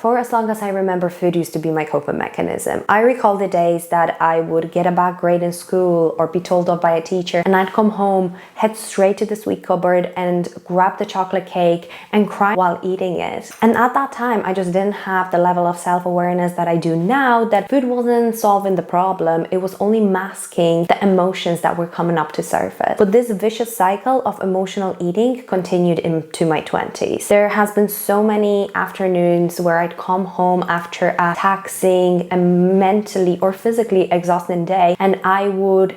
For as long as I remember, food used to be my coping mechanism. I recall the days that I would get a bad grade in school or be told off by a teacher, and I'd come home, head straight to the sweet cupboard and grab the chocolate cake and cry while eating it. And at that time, I just didn't have the level of self-awareness that I do now, that food wasn't solving the problem, it was only masking the emotions that were coming up to surface. But this vicious cycle of emotional eating continued into my 20s. There has been so many afternoons where I'd come home after a taxing and mentally or physically exhausting day, and I would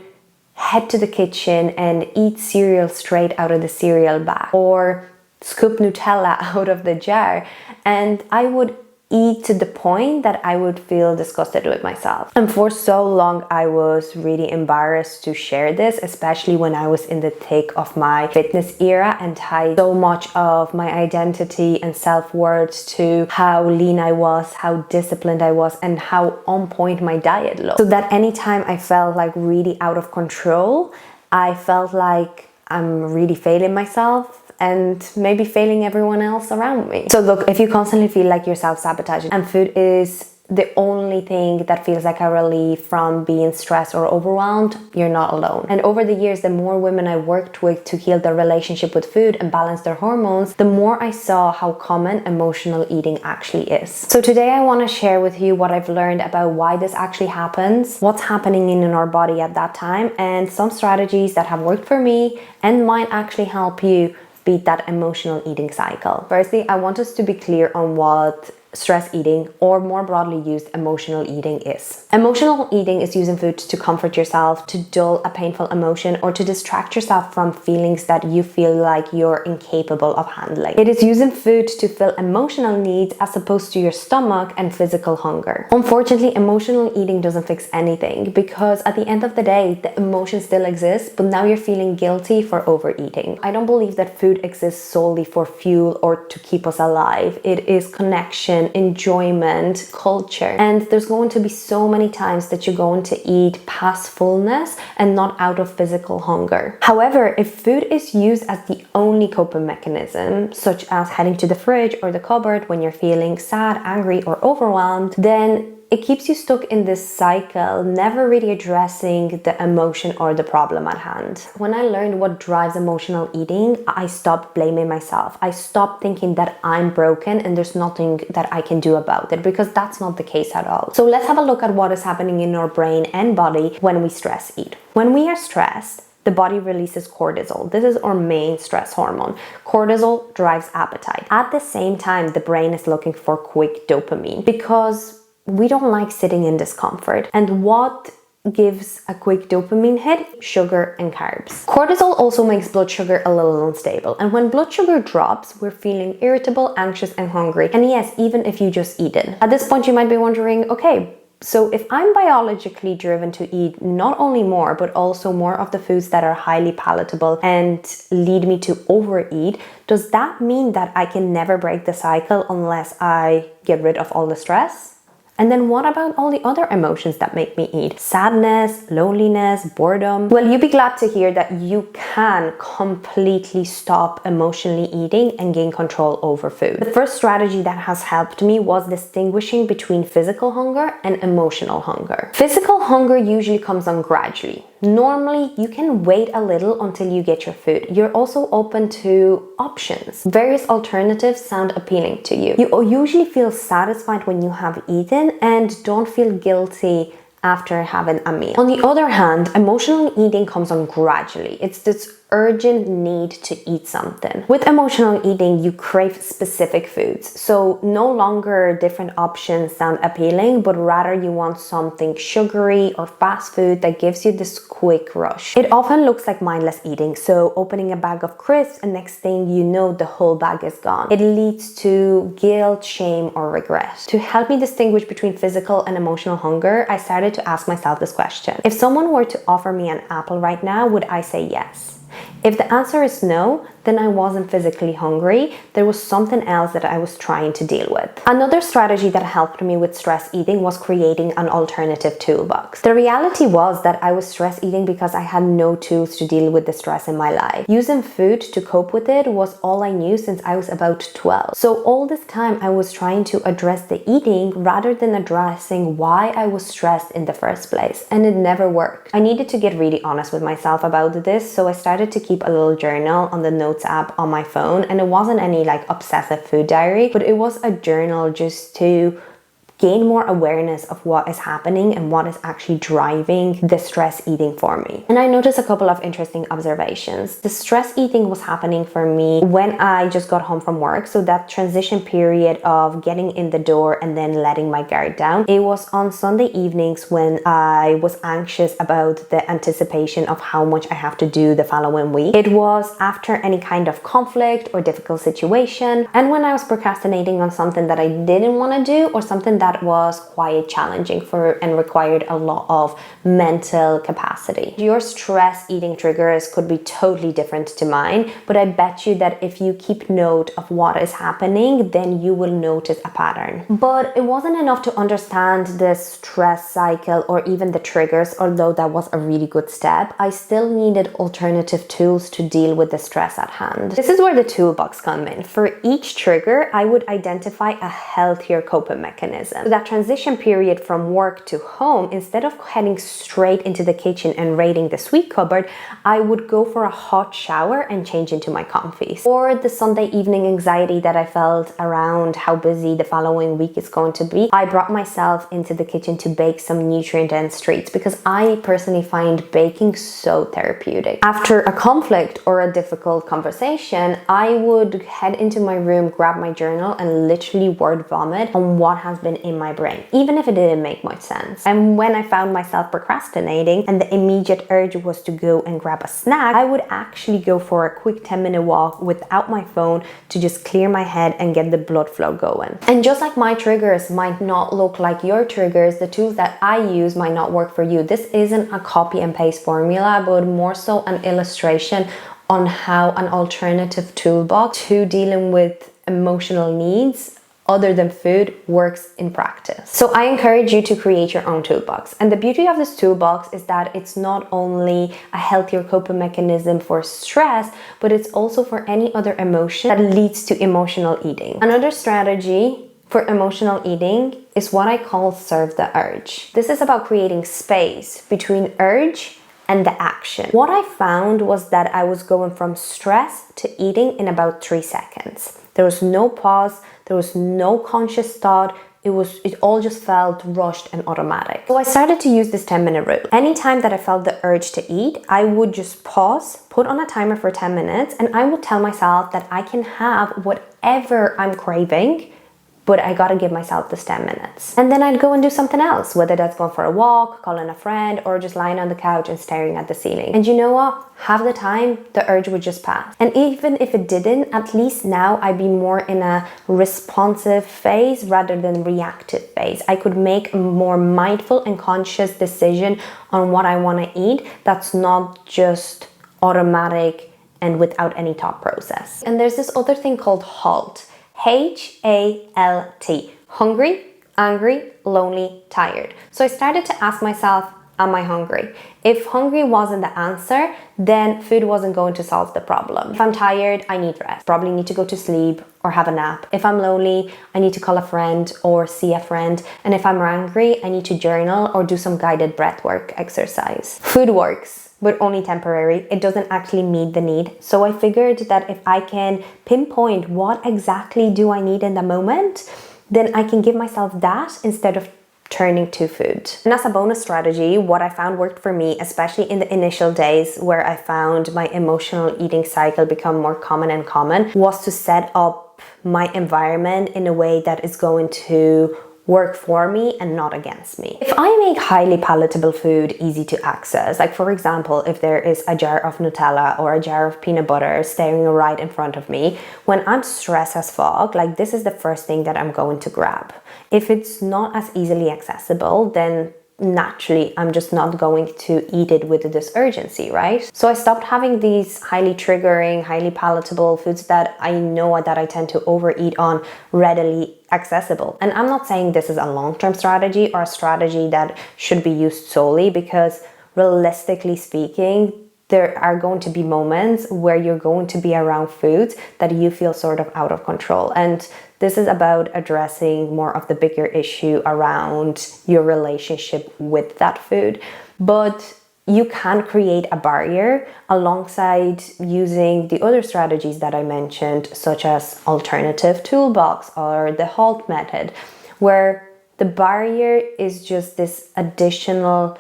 head to the kitchen and eat cereal straight out of the cereal bag or scoop Nutella out of the jar, and I would eat to the point that I would feel disgusted with myself. And for so long I was really embarrassed to share this, especially when I was in the thick of my fitness era and tied so much of my identity and self-worth to how lean I was, how disciplined I was, and how on point my diet looked. So that anytime I felt like really out of control, I felt like I'm really failing myself and maybe failing everyone else around me. So look, if you constantly feel like you're self-sabotaging and food is the only thing that feels like a relief from being stressed or overwhelmed, you're not alone. And over the years, the more women I worked with to heal their relationship with food and balance their hormones, the more I saw how common emotional eating actually is. So today I want to share with you what I've learned about why this actually happens, what's happening in our body at that time, and some strategies that have worked for me and might actually help you beat that emotional eating cycle. Firstly, I want us to be clear on what stress eating, or more broadly used, emotional eating is. Emotional eating is using food to comfort yourself, to dull a painful emotion, or to distract yourself from feelings that you feel like you're incapable of handling. It is using food to fill emotional needs as opposed to your stomach and physical hunger. Unfortunately, emotional eating doesn't fix anything, because at the end of the day, the emotion still exists, but now you're feeling guilty for overeating. I don't believe that food exists solely for fuel or to keep us alive. It is connection, enjoyment, culture, and there's going to be so many times that you're going to eat past fullness and not out of physical hunger. However, if food is used as the only coping mechanism, such as heading to the fridge or the cupboard when you're feeling sad, angry, or overwhelmed, then it keeps you stuck in this cycle, never really addressing the emotion or the problem at hand. When I learned what drives emotional eating, I stopped blaming myself. I stopped thinking that I'm broken and there's nothing that I can do about it, because that's not the case at all. So let's have a look at what is happening in our brain and body when we stress eat. When we are stressed, the body releases cortisol. This is our main stress hormone. Cortisol drives appetite. At the same time, the brain is looking for quick dopamine, because we don't like sitting in discomfort. And what gives a quick dopamine hit? Sugar and carbs. Cortisol also makes blood sugar a little unstable. And when blood sugar drops, we're feeling irritable, anxious, and hungry. And yes, even if you just eat it. At this point, you might be wondering, okay, so if I'm biologically driven to eat not only more, but also more of the foods that are highly palatable and lead me to overeat, does that mean that I can never break the cycle unless I get rid of all the stress? And then what about all the other emotions that make me eat? Sadness, loneliness, boredom. Well, you'd be glad to hear that you can completely stop emotionally eating and gain control over food. The first strategy that has helped me was distinguishing between physical hunger and emotional hunger. Physical hunger usually comes on gradually. Normally, you can wait a little until you get your food. You're also open to options. Various alternatives sound appealing to you. You usually feel satisfied when you have eaten and don't feel guilty after having a meal. On the other hand, emotional eating comes on gradually. It's this urgent need to eat something. With emotional eating, you crave specific foods. So no longer different options sound appealing, but rather you want something sugary or fast food that gives you this quick rush. It often looks like mindless eating. So opening a bag of crisps and next thing you know, the whole bag is gone. It leads to guilt, shame, or regret. To help me distinguish between physical and emotional hunger, I started to ask myself this question. If someone were to offer me an apple right now, would I say yes? If the answer is no, then I wasn't physically hungry. There was something else that I was trying to deal with. Another strategy that helped me with stress eating was creating an alternative toolbox. The reality was that I was stress eating because I had no tools to deal with the stress in my life. Using food to cope with it was all I knew since I was about 12. So all this time I was trying to address the eating rather than addressing why I was stressed in the first place, and it never worked. I needed to get really honest with myself about this, so I started to keep a little journal on the notes app on my phone, and it wasn't any like obsessive food diary, but it was a journal just to gain more awareness of what is happening and what is actually driving the stress eating for me. And I noticed a couple of interesting observations. The stress eating was happening for me when I just got home from work. So that transition period of getting in the door and then letting my guard down. It was on Sunday evenings when I was anxious about the anticipation of how much I have to do the following week. It was after any kind of conflict or difficult situation, and when I was procrastinating on something that I didn't want to do or something that was quite challenging for and required a lot of mental capacity. Your stress eating triggers could be totally different to mine, but I bet you that if you keep note of what is happening, then you will notice a pattern. But it wasn't enough to understand the stress cycle or even the triggers, although that was a really good step. I still needed alternative tools to deal with the stress at hand. This is where the toolbox come in. For each trigger, I would identify a healthier coping mechanism. So that transition period from work to home, instead of heading straight into the kitchen and raiding the sweet cupboard, I would go for a hot shower and change into my comfies. Or the Sunday evening anxiety that I felt around how busy the following week is going to be, I brought myself into the kitchen to bake some nutrient-dense treats because I personally find baking so therapeutic. After a conflict or a difficult conversation, I would head into my room, grab my journal, and literally word vomit on what has been in my brain, even if it didn't make much sense. And when I found myself procrastinating and the immediate urge was to go and grab a snack, I would actually go for a quick 10-minute walk without my phone to just clear my head and get the blood flow going. And just like my triggers might not look like your triggers, the tools that I use might not work for you. This isn't a copy and paste formula, but more so an illustration on how an alternative toolbox to dealing with emotional needs other than food works in practice. So I encourage you to create your own toolbox. And the beauty of this toolbox is that it's not only a healthier coping mechanism for stress, but it's also for any other emotion that leads to emotional eating. Another strategy for emotional eating is what I call serve the urge. This is about creating space between urge and the action. What I found was that I was going from stress to eating in about 3 seconds. There was no pause, there was no conscious thought. It all just felt rushed and automatic. So I started to use this 10-minute rule. Anytime that I felt the urge to eat, I would just pause, put on a timer for 10 minutes, and I would tell myself that I can have whatever I'm craving, but I gotta give myself this 10 minutes. And then I'd go and do something else, whether that's going for a walk, calling a friend, or just lying on the couch and staring at the ceiling. And you know what? Half the time, the urge would just pass. And even if it didn't, at least now I'd be more in a responsive phase rather than reactive phase. I could make a more mindful and conscious decision on what I wanna eat that's not just automatic and without any thought process. And there's this other thing called HALT. HALT. Hungry, angry, lonely, tired. So I started to ask myself, am I hungry? If hungry wasn't the answer, then food wasn't going to solve the problem. If I'm tired, I need rest. Probably need to go to sleep or have a nap. If I'm lonely, I need to call a friend or see a friend. And if I'm angry, I need to journal or do some guided breathwork exercise. Food works, but only temporary. It doesn't actually meet the need. So I figured that if I can pinpoint what exactly do I need in the moment, then I can give myself that instead of turning to food. And as a bonus strategy, what I found worked for me, especially in the initial days where I found my emotional eating cycle become more common, was to set up my environment in a way that is going to work for me and not against me. If I make highly palatable food easy to access, like for example, if there is a jar of Nutella or a jar of peanut butter staring right in front of me, when I'm stressed as fuck, like this is the first thing that I'm going to grab. If it's not as easily accessible, then naturally I'm just not going to eat it with this urgency, right? So I stopped having these highly triggering, highly palatable foods that I know that I tend to overeat on readily accessible. And I'm not saying this is a long-term strategy or a strategy that should be used solely, because realistically speaking, there are going to be moments where you're going to be around foods that you feel sort of out of control. And this is about addressing more of the bigger issue around your relationship with that food. But you can create a barrier alongside using the other strategies that I mentioned, such as alternative toolbox or the HALT method, where the barrier is just this additional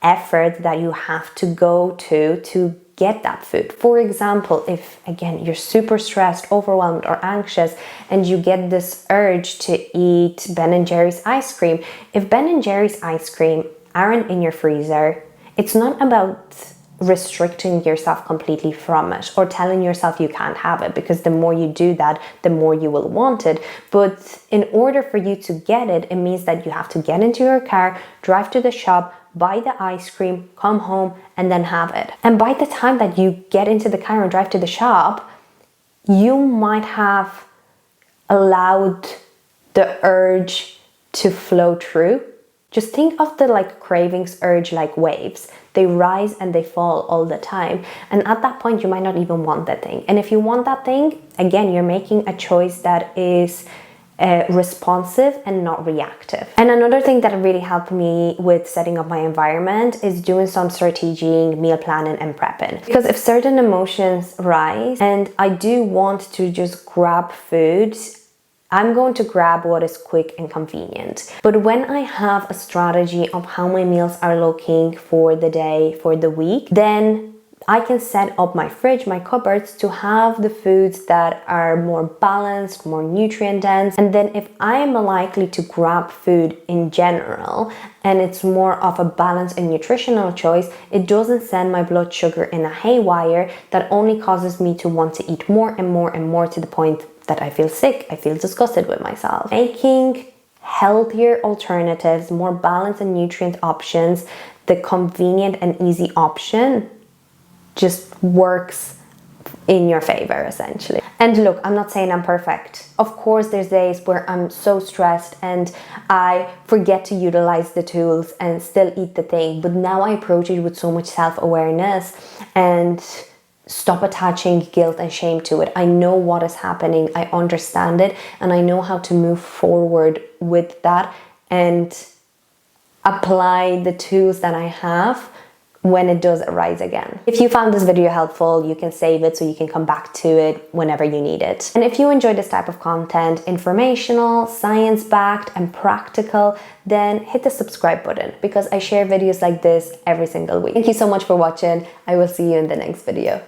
effort that you have to go to get that food. For example, if again you're super stressed, overwhelmed, or anxious, and you get this urge to eat Ben & Jerry's ice cream, if Ben & Jerry's ice cream aren't in your freezer, it's not about restricting yourself completely from it or telling yourself you can't have it, because the more you do that, the more you will want it. But in order for you to get it, it means that you have to get into your car, drive to the shop, buy the ice cream, come home, and then have it. And by the time that you get into the car and drive to the shop, you might have allowed the urge to flow through. Just think of the cravings urge like waves. They rise and they fall all the time. And at that point, you might not even want that thing. And if you want that thing, again, you're making a choice that is responsive and not reactive. And another thing that really helped me with setting up my environment is doing some strategic meal planning and prepping. Because if certain emotions rise and I do want to just grab food, I'm going to grab what is quick and convenient. But when I have a strategy of how my meals are looking for the day, for the week, then I can set up my fridge, my cupboards to have the foods that are more balanced, more nutrient dense. And then if I'm likely to grab food in general and it's more of a balanced and nutritional choice, it doesn't send my blood sugar in a haywire that only causes me to want to eat more and more and more, to the point that I feel sick, I feel disgusted with myself. Making healthier alternatives, more balanced and nutrient options, the convenient and easy option just works in your favor, essentially. And look, I'm not saying I'm perfect. Of course, there's days where I'm so stressed and I forget to utilize the tools and still eat the thing. But now I approach it with so much self-awareness and stop attaching guilt and shame to it. I know what is happening, I understand it, and I know how to move forward with that and apply the tools that I have when it does arise again. If you found this video helpful, you can save it so you can come back to it whenever you need it. And if you enjoy this type of content, informational, science-backed, and practical, then hit the subscribe button, because I share videos like this every single week. Thank you so much for watching. I will see you in the next video.